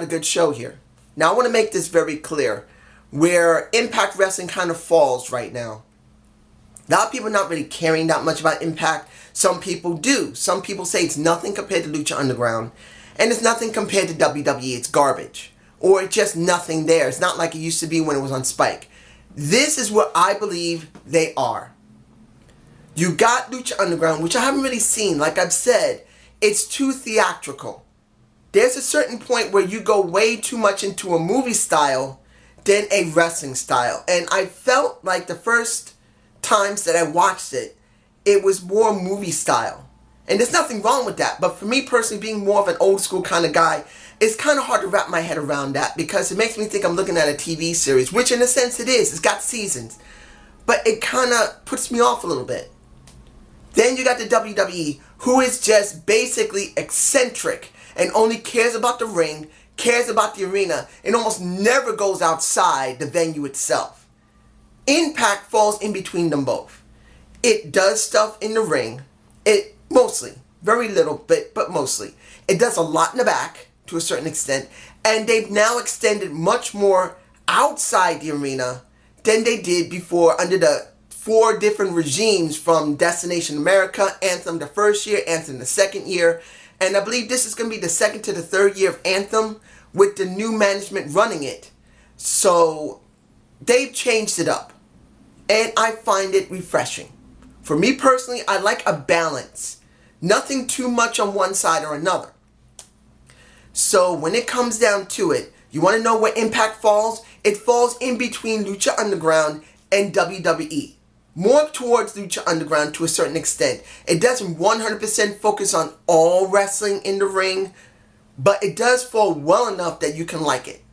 a good show here. Now I want to make this very clear, where Impact Wrestling kind of falls right now. A lot of people are not really caring that much about Impact. Some people do. Some people say it's nothing compared to Lucha Underground, and it's nothing compared to WWE. It's garbage. Or it's just nothing there. It's not like it used to be when it was on Spike. This is what I believe they are. You got Lucha Underground, which I haven't really seen. Like I've said, it's too theatrical. There's a certain point where you go way too much into a movie style than a wrestling style. And I felt like the first times that I watched it, it was more movie style. And there's nothing wrong with that. But for me personally, being more of an old school kind of guy, it's kind of hard to wrap my head around that, because it makes me think I'm looking at a TV series, which in a sense it is. It's got seasons. But it kind of puts me off a little bit. Then you got the WWE, who is just basically eccentric and only cares about the ring, cares about the arena, and almost never goes outside the venue itself. Impact falls in between them both. It does stuff in the ring. It mostly, very little bit, but mostly. It does a lot in the back to a certain extent, and they've now extended much more outside the arena than they did before under the 4 different regimes, from Destination America, Anthem the first year, Anthem the second year, and I believe this is going to be the 2nd to the 3rd year of Anthem with the new management running it. So they've changed it up, and I find it refreshing. For me personally, I like a balance. Nothing too much on one side or another. So when it comes down to it, you want to know where Impact falls? It falls in between Lucha Underground and WWE. More towards Lucha Underground to a certain extent. It doesn't 100% focus on all wrestling in the ring, but it does fall well enough that you can like it.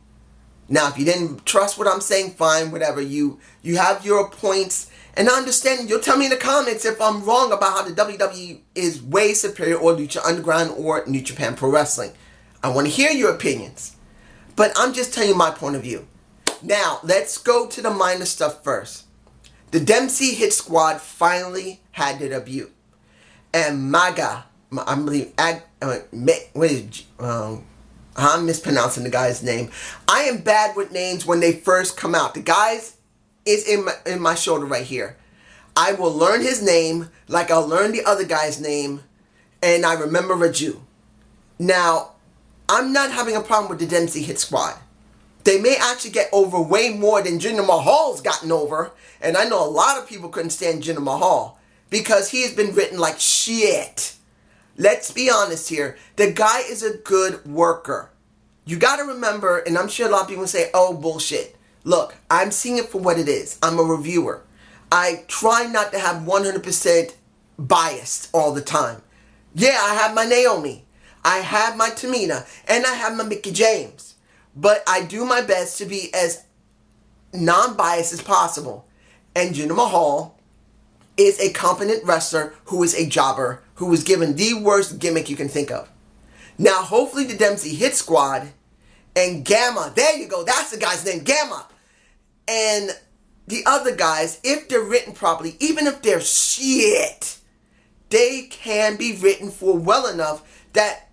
Now, if you didn't trust what I'm saying, fine, whatever. You have your points, and I understand. You'll tell me in the comments if I'm wrong about how the WWE is way superior, or Lucha Underground, or New Japan Pro Wrestling. I want to hear your opinions, but I'm just telling you my point of view. Now, let's go to the minor stuff first. The Dempsey Hit Squad finally had their debut. And Maga, I believe, I'm mispronouncing the guy's name. I am bad with names when they first come out. The guy's is in my shoulder right here. I will learn his name like I'll learn the other guy's name, and I remember Raju. Now, I'm not having a problem with the Dempsey Hit Squad. They may actually get over way more than Jinder Mahal's gotten over. And I know a lot of people couldn't stand Jinder Mahal because he has been written like shit. Let's be honest here. The guy is a good worker. You got to remember, and I'm sure a lot of people say, oh, bullshit. Look, I'm seeing it for what it is. I'm a reviewer. I try not to have 100% biased all the time. Yeah, I have my Naomi. I have my Tamina. And I have my Mickie James. But I do my best to be as non-biased as possible. And Jinder Mahal is a competent wrestler who is a jobber, who was given the worst gimmick you can think of. Now, hopefully the Dempsey Hit Squad and Gamma, there you go, that's the guy's name, Gamma. And the other guys, if they're written properly, even if they're shit, they can be written for well enough that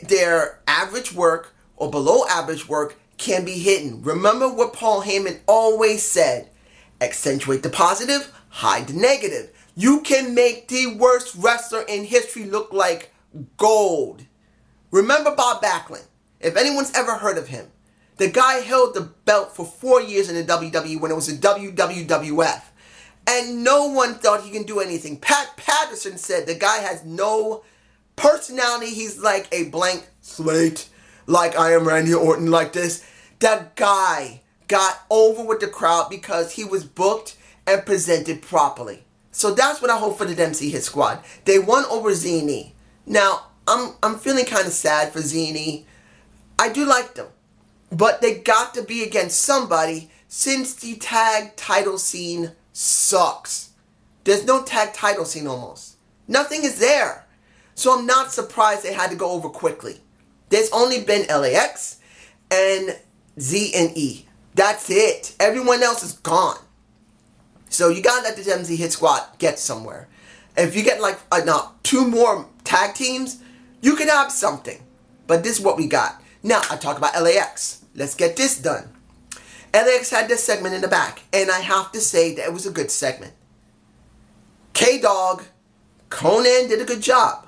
their average work or below average work can be hidden. Remember what Paul Heyman always said. Accentuate the positive, hide the negative. You can make the worst wrestler in history look like gold. Remember Bob Backlund. If anyone's ever heard of him, the guy held the belt for 4 years in the WWE when it was the WWF. And no one thought he can do anything. Pat Patterson said the guy has no personality. He's like a blank slate. Like I am Randy Orton, like this. That guy got over with the crowd because he was booked and presented properly. So that's what I hope for the Dempsey Hit Squad. They won over Zini. Now, I'm feeling kind of sad for Zini. I do like them. But they got to be against somebody, since the tag title scene sucks. There's no tag title scene almost. Nothing is there. So I'm not surprised they had to go over quickly. There's only been LAX and Z&E. That's it. Everyone else is gone. So you gotta let the Dempsey Hit Squad get somewhere. If you get like 2 more tag teams, you can have something. But this is what we got. Now, I talk about LAX. Let's get this done. LAX had this segment in the back, and I have to say that it was a good segment. K-Dog, Conan did a good job.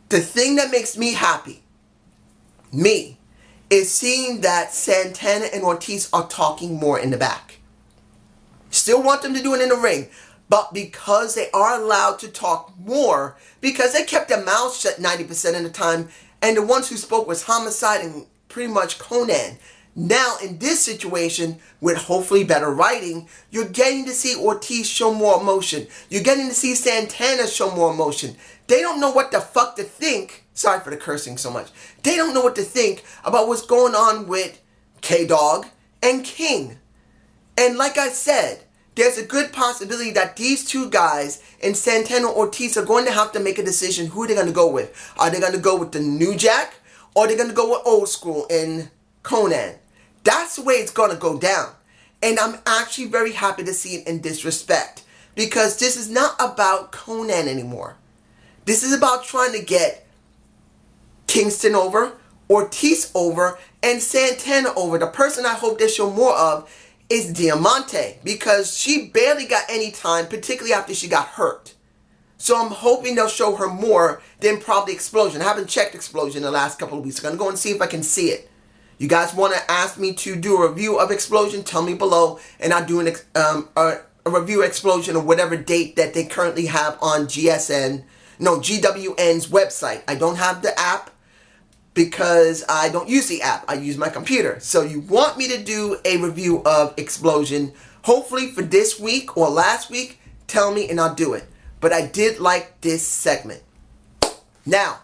The thing that makes me happy, is seeing that Santana and Ortiz are talking more in the back. Still want them to do it in the ring, but because they are allowed to talk more, because they kept their mouths shut 90% of the time, and the ones who spoke was Homicide and pretty much Conan. Now, in this situation, with hopefully better writing, you're getting to see Ortiz show more emotion. You're getting to see Santana show more emotion. They don't know what the fuck to think. Sorry for the cursing so much. They don't know what to think about what's going on with K-Dog and King. And like I said, there's a good possibility that these two guys and Santana Ortiz are going to have to make a decision who they're going to go with. Are they going to go with the New Jack, or are they going to go with Old School and Conan? That's the way it's going to go down. And I'm actually very happy to see it in this respect, because this is not about Conan anymore. This is about trying to get Kingston over, Ortiz over, and Santana over. The person I hope they show more of is Diamante, because she barely got any time, particularly after she got hurt. So I'm hoping they'll show her more than probably Explosion. I haven't checked Explosion in the last couple of weeks. I'm going to go and see if I can see it. You guys want to ask me to do a review of Explosion? Tell me below, and I'll do a review of Explosion or whatever date that they currently have on GWN's website. I don't have the app because I don't use the app. I use my computer. So you want me to do a review of Explosion, hopefully for this week or last week, tell me and I'll do it. But I did like this segment. Now,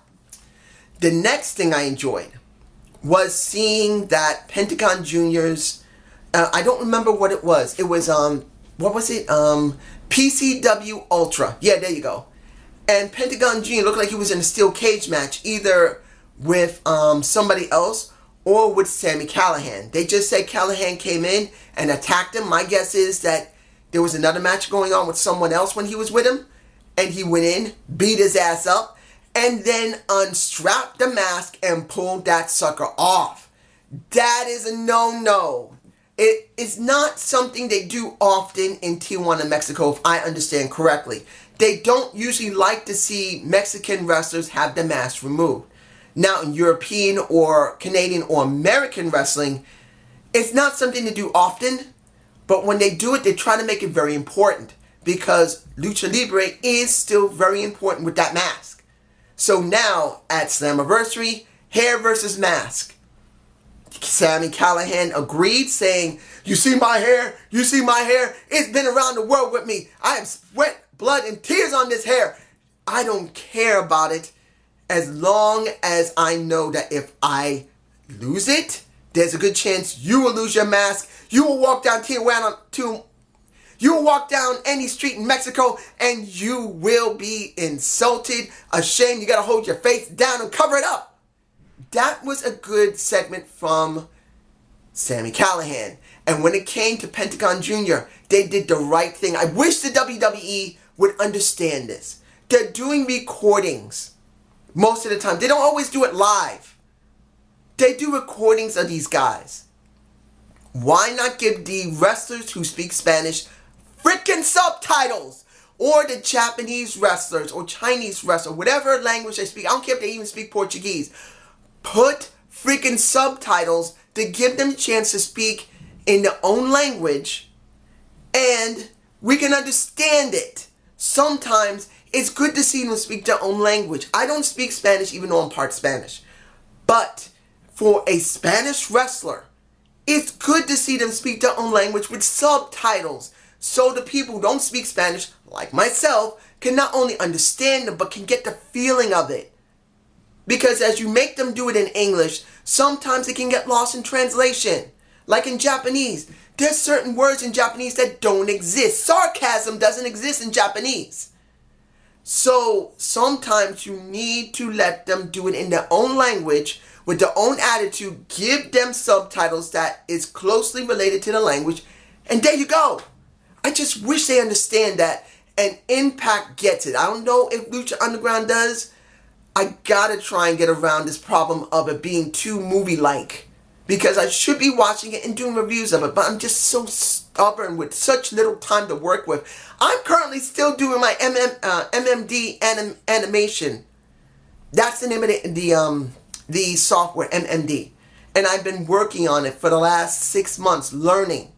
the next thing I enjoyed was seeing that Pentagon Jr.'s, I don't remember what it was. It was, what was it? PCW Ultra. Yeah, there you go. And Pentagon Jr. looked like he was in a steel cage match, either with somebody else or with Sami Callihan. They just said Callihan came in and attacked him. My guess is that there was another match going on with someone else when he was with him, and he went in, beat his ass up, and then unstrapped the mask and pulled that sucker off. That is a no-no. It is not something they do often in Tijuana, Mexico, if I understand correctly. They don't usually like to see Mexican wrestlers have the mask removed. Now, in European or Canadian or American wrestling, it's not something to do often, but when they do it, they try to make it very important, because Lucha Libre is still very important with that mask. So now, at Slammiversary, hair versus mask. Sami Callihan agreed, saying, "You see my hair? You see my hair? It's been around the world with me. I have sweat, blood, and tears on this hair. I don't care about it as long as I know that if I lose it, there's a good chance you will lose your mask. You will walk down Tijuana You will walk down any street in Mexico and you will be insulted, ashamed. You got to hold your face down and cover it up." That was a good segment from Sami Callihan. And when it came to Pentagon Jr., they did the right thing. I wish the WWE would understand this. They're doing recordings most of the time. They don't always do it live. They do recordings of these guys. Why not give the wrestlers who speak Spanish freaking subtitles? Or the Japanese wrestlers or Chinese wrestlers, whatever language they speak. I don't care if they even speak Portuguese. Put freaking subtitles to give them a chance to speak in their own language, and we can understand it. Sometimes it's good to see them speak their own language. I don't speak Spanish even though I'm part Spanish. But for a Spanish wrestler, it's good to see them speak their own language with subtitles, so the people who don't speak Spanish, like myself, can not only understand them, but can get the feeling of it. Because as you make them do it in English, sometimes it can get lost in translation. Like in Japanese, there's certain words in Japanese that don't exist. Sarcasm doesn't exist in Japanese. So sometimes you need to let them do it in their own language, with their own attitude. Give them subtitles that is closely related to the language, and there you go. I just wish they understand that, and Impact gets it. I don't know if Lucha Underground does. I gotta try and get around this problem of it being too movie-like. Because I should be watching it and doing reviews of it, but I'm just so stubborn with such little time to work with. I'm currently still doing my MMD animation. That's the name of the software, MMD. And I've been working on it for the last 6 months, learning.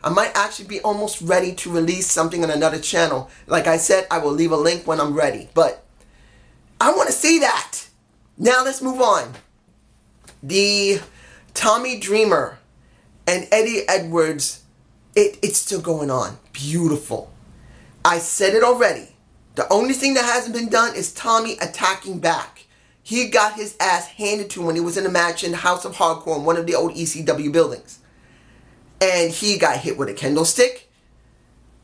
I might actually be almost ready to release something on another channel. Like I said, I will leave a link when I'm ready. But I want to see that. Now let's move on. The Tommy Dreamer and Eddie Edwards, it's still going on. Beautiful. I said it already. The only thing that hasn't been done is Tommy attacking back. He got his ass handed to him when he was in a match in House of Hardcore in one of the old ECW buildings. And he got hit with a kendo stick.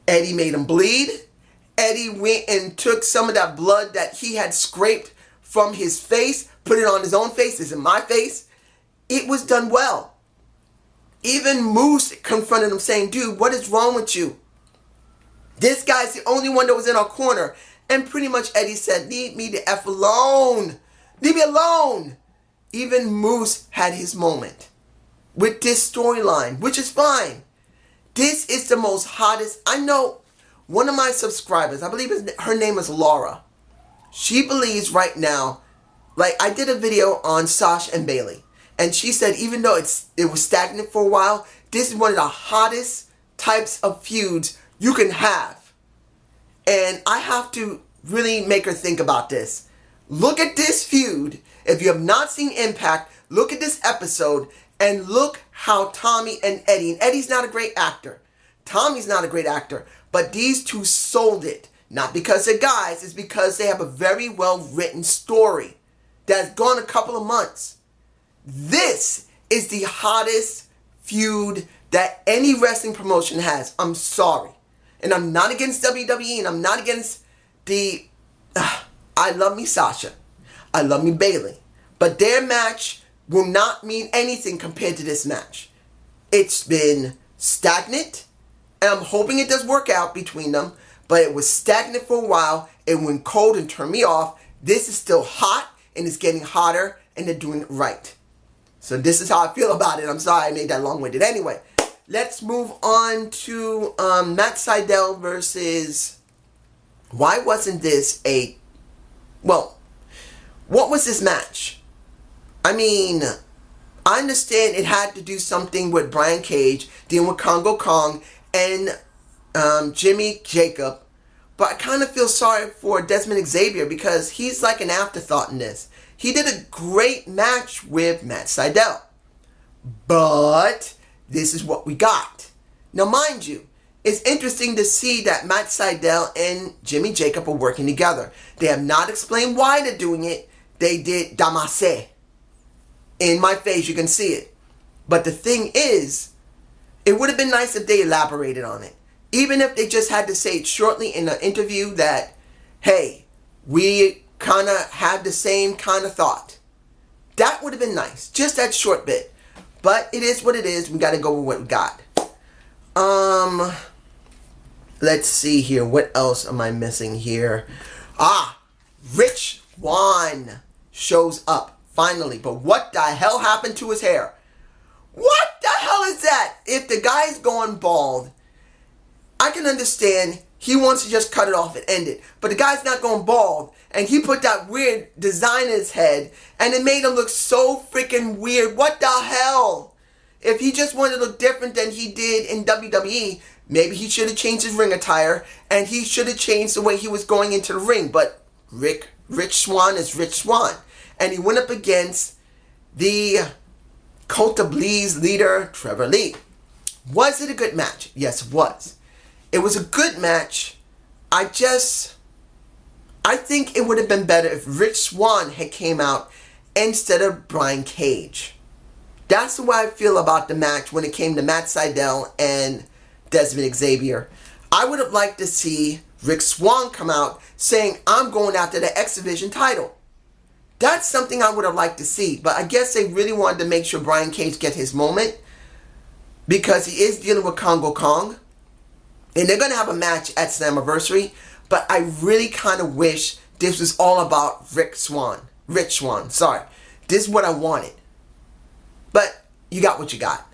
Eddie made him bleed. Eddie went and took some of that blood that he had scraped from his face, put it on his own face. It's in my face. It was done well. Even Moose confronted him saying, dude, what is wrong with you? This guy's the only one that was in our corner. And pretty much Eddie said, leave me the F alone. Leave me alone. Even Moose had his moment with this storyline, which is fine. This is the most hottest. I know one of my subscribers, I believe her name is Laura. She believes right now, like I did a video on Sasha and Bailey. And she said even though it was stagnant for a while, this is one of the hottest types of feuds you can have. And I have to really make her think about this. Look at this feud. If you have not seen Impact, look at this episode and look how Tommy and Eddie's not a great actor. Tommy's not a great actor, but these two sold it. Not because they're guys, it's because they have a very well written story that's gone a couple of months. This is the hottest feud that any wrestling promotion has. I'm sorry. And I'm not against WWE and I'm not against the... I love me Sasha. I love me Bailey. But their match will not mean anything compared to this match. It's been stagnant. And I'm hoping it does work out between them. But it was stagnant for a while. It went cold and turned me off. This is still hot and it's getting hotter and they're doing it right. So this is how I feel about it. I'm sorry I made that long-winded. Anyway, let's move on to Matt Sydal versus... Why wasn't this a... Well, what was this match? I mean, I understand it had to do something with Brian Cage, dealing with Congo Kong, and Jimmy Jacob. But I kind of feel sorry for Desmond Xavier because he's like an afterthought in this. He did a great match with Matt Sydal. But this is what we got. Now, mind you, it's interesting to see that Matt Sydal and Jimmy Jacob are working together. They have not explained why they're doing it. They did Damase. In my face, you can see it. But the thing is, it would have been nice if they elaborated on it. Even if they just had to say it shortly in an interview that, hey, we kind of have the same kind of thought. That would have been nice. Just that short bit. But it is what it is. We got to go with what we got. Let's see here. What else am I missing here? Rich Swann shows up finally. But what the hell happened to his hair? What the hell is that? If the guy's going bald, I can understand he wants to just cut it off and end it. But the guy's not going bald. And he put that weird design in his head. And it made him look so freaking weird. What the hell? If he just wanted to look different than he did in WWE, maybe he should have changed his ring attire. And he should have changed the way he was going into the ring. But Rich Swann is Rich Swann. And he went up against the Cult of Bleed's leader, Trevor Lee. Was it a good match? Yes, it was. It was a good match. I think it would have been better if Rich Swann had came out instead of Brian Cage. That's the way I feel about the match when it came to Matt Sydal and Desmond Xavier. I would have liked to see Rich Swann come out saying, I'm going after the X Division title. That's something I would have liked to see. But I guess they really wanted to make sure Brian Cage get his moment because he is dealing with Congo Kong. And they're going to have a match at Slammiversary. But I really kind of wish this was all about Rich Swann. Rich Swan, sorry. This is what I wanted. But you got what you got.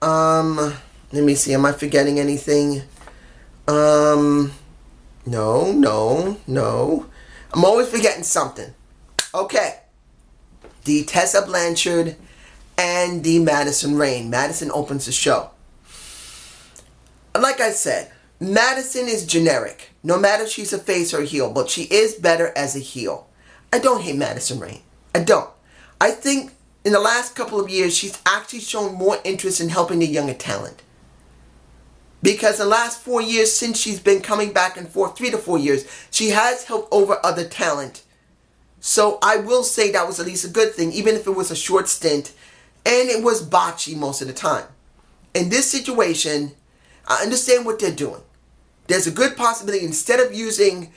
Let me see, am I forgetting anything? No. I'm always forgetting something. Okay. The Tessa Blanchard and the Madison Rayne. Madison opens the show. Like I said, Madison is generic. No matter if she's a face or a heel, but she is better as a heel. I don't hate Madison Rayne. I don't. I think in the last couple of years, she's actually shown more interest in helping the younger talent. Because in the last 4 years, since she's been coming back and forth, 3 to 4 years, she has helped over other talent. So I will say that was at least a good thing, even if it was a short stint. And it was botchy most of the time. In this situation, I understand what they're doing. There's a good possibility, instead of using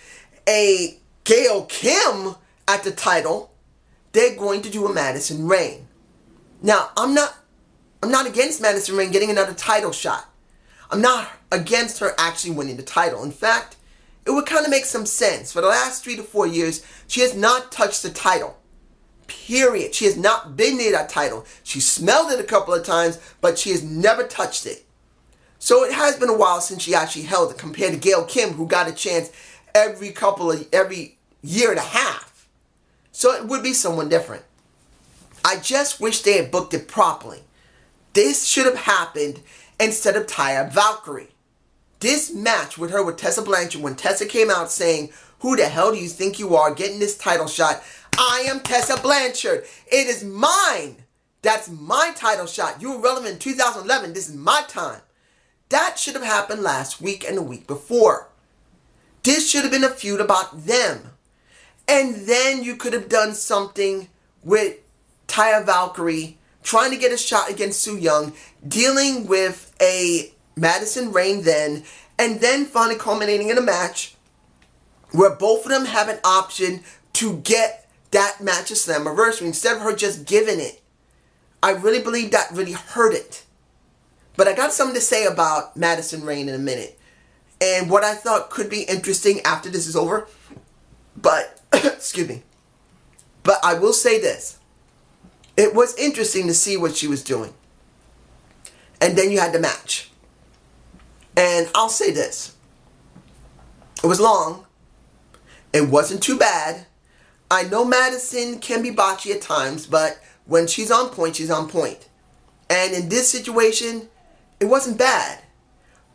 a Gail Kim at the title, they're going to do a Madison Rayne. Now, I'm not against Madison Rayne getting another title shot. I'm not against her actually winning the title. In fact, it would kind of make some sense. For the last 3 to 4 years, she has not touched the title. Period. She has not been near that title. She smelled it a couple of times, but she has never touched it. So it has been a while since she actually held it, compared to Gail Kim, who got a chance every year and a half. So it would be someone different. I just wish they had booked it properly. This should have happened instead of Taya Valkyrie. This match with her with Tessa Blanchard, when Tessa came out saying, "Who the hell do you think you are getting this title shot? I am Tessa Blanchard. It is mine. That's my title shot. You were relevant in 2011. This is my time." That should have happened last week and the week before. This should have been a feud about them. And then you could have done something with Taya Valkyrie trying to get a shot against Su Yung, dealing with a Madison Rayne then, and then finally culminating in a match where both of them have an option to get that match of Slammiversary instead of her just giving it. I really believe that really hurt it. But I got something to say about Madison Rayne in a minute. And what I thought could be interesting after this is over. But, excuse me. But I will say this. It was interesting to see what she was doing. And then you had the match. And I'll say this. It was long. It wasn't too bad. I know Madison can be botchy at times, but when she's on point, she's on point. And in this situation, it wasn't bad.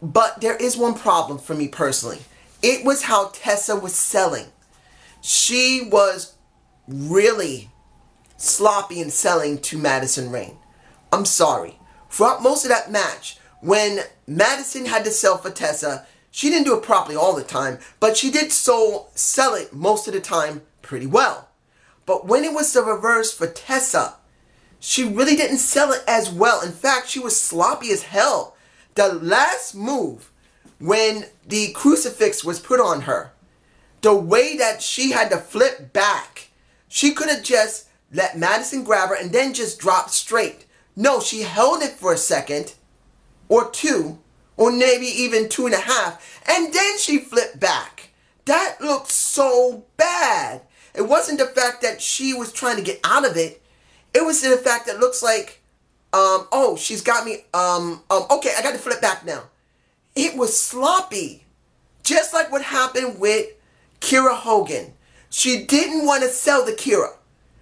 But there is one problem for me personally. It was how Tessa was selling. She was really sloppy in selling to Madison Rayne. I'm sorry. Throughout most of that match, when Madison had to sell for Tessa, she didn't do it properly all the time, but she did sell it most of the time pretty well. But when it was the reverse for Tessa, she really didn't sell it as well. In fact, she was sloppy as hell. The last move, when the crucifix was put on her, the way that she had to flip back, she could have just let Madison grab her and then just drop straight. No, she held it for a second, or two, or maybe even 2.5, and then she flipped back. That looked so bad. It wasn't the fact that she was trying to get out of it. It was the fact that it looks like, oh, she's got me, okay, I got to flip back now. It was sloppy. Just like what happened with Kiera Hogan. She didn't want to sell the Kiera.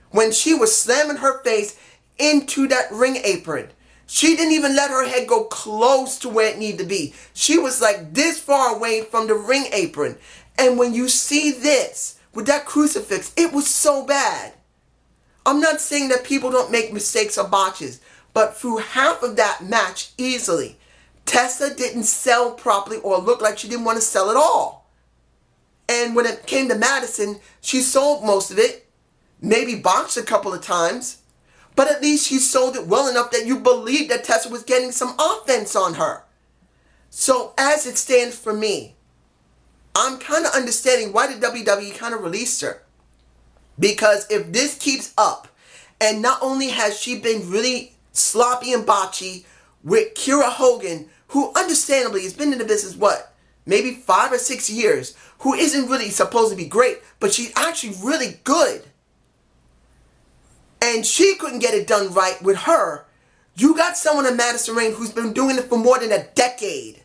When she was slamming her face into that ring apron, she didn't even let her head go close to where it needed to be. She was like this far away from the ring apron. And when you see this, with that crucifix, it was so bad. I'm not saying that people don't make mistakes or botches, but through half of that match, easily, Tessa didn't sell properly or look like she didn't want to sell at all. And when it came to Madison, she sold most of it, maybe botched a couple of times, but at least she sold it well enough that you believed that Tessa was getting some offense on her. So as it stands for me, I'm kind of understanding why the WWE kind of released her. Because if this keeps up, and not only has she been really sloppy and botchy with Kiera Hogan, who understandably has been in the business, what, maybe 5 or 6 years, who isn't really supposed to be great, but she's actually really good. and she couldn't get it done right with her, you got someone in Madison Rayne who's been doing it for more than a decade.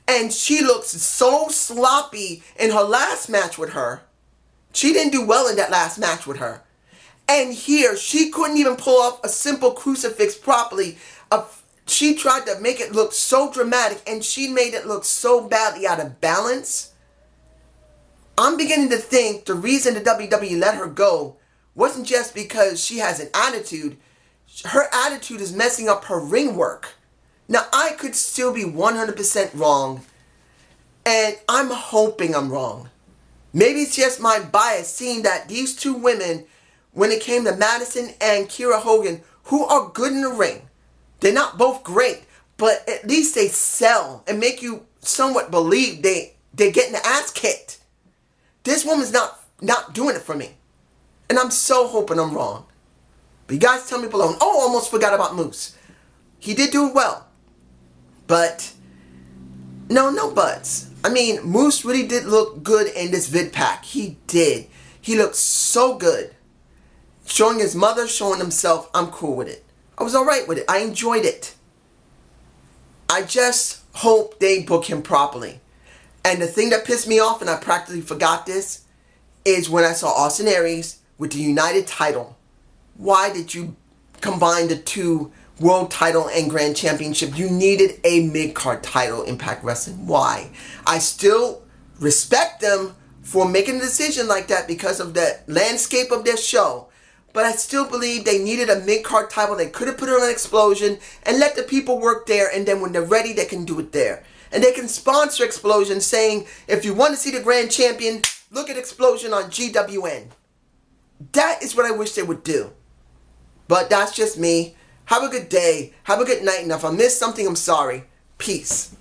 And she looks so sloppy in her last match with her. She didn't do well in that last match with her. And here, she couldn't even pull off a simple crucifix properly. She tried to make it look so dramatic, and she made it look so badly out of balance. I'm beginning to think the reason the WWE let her go wasn't just because she has an attitude. Her attitude is messing up her ring work. Now, I could still be 100% wrong, and I'm hoping I'm wrong. Maybe it's just my bias seeing that these two women, when it came to Madison and Kiera Hogan, who are good in the ring, they're not both great, but at least they sell and make you somewhat believe they're getting the ass kicked. This woman's not doing it for me. And I'm so hoping I'm wrong. But you guys tell me below. Oh, almost forgot about Moose. He did do well. But, no buts. I mean, Moose really did look good in this vid pack. He did. He looked so good. Showing his mother, showing himself, I'm cool with it. I was alright with it. I enjoyed it. I just hope they book him properly. And the thing that pissed me off, and I practically forgot this, is when I saw Austin Aries with the United title. Why did you combine the two world title and grand championship? You needed a mid-card title, Impact Wrestling. Why? I still respect them for making a decision like that because of the landscape of their show. But I still believe they needed a mid-card title. They could have put it on Explosion and let the people work there. And then when they're ready, they can do it there. And they can sponsor Explosion saying, if you want to see the grand champion, look at Explosion on GWN. That is what I wish they would do. But that's just me. Have a good day. Have a good night. And if I missed something, I'm sorry. Peace.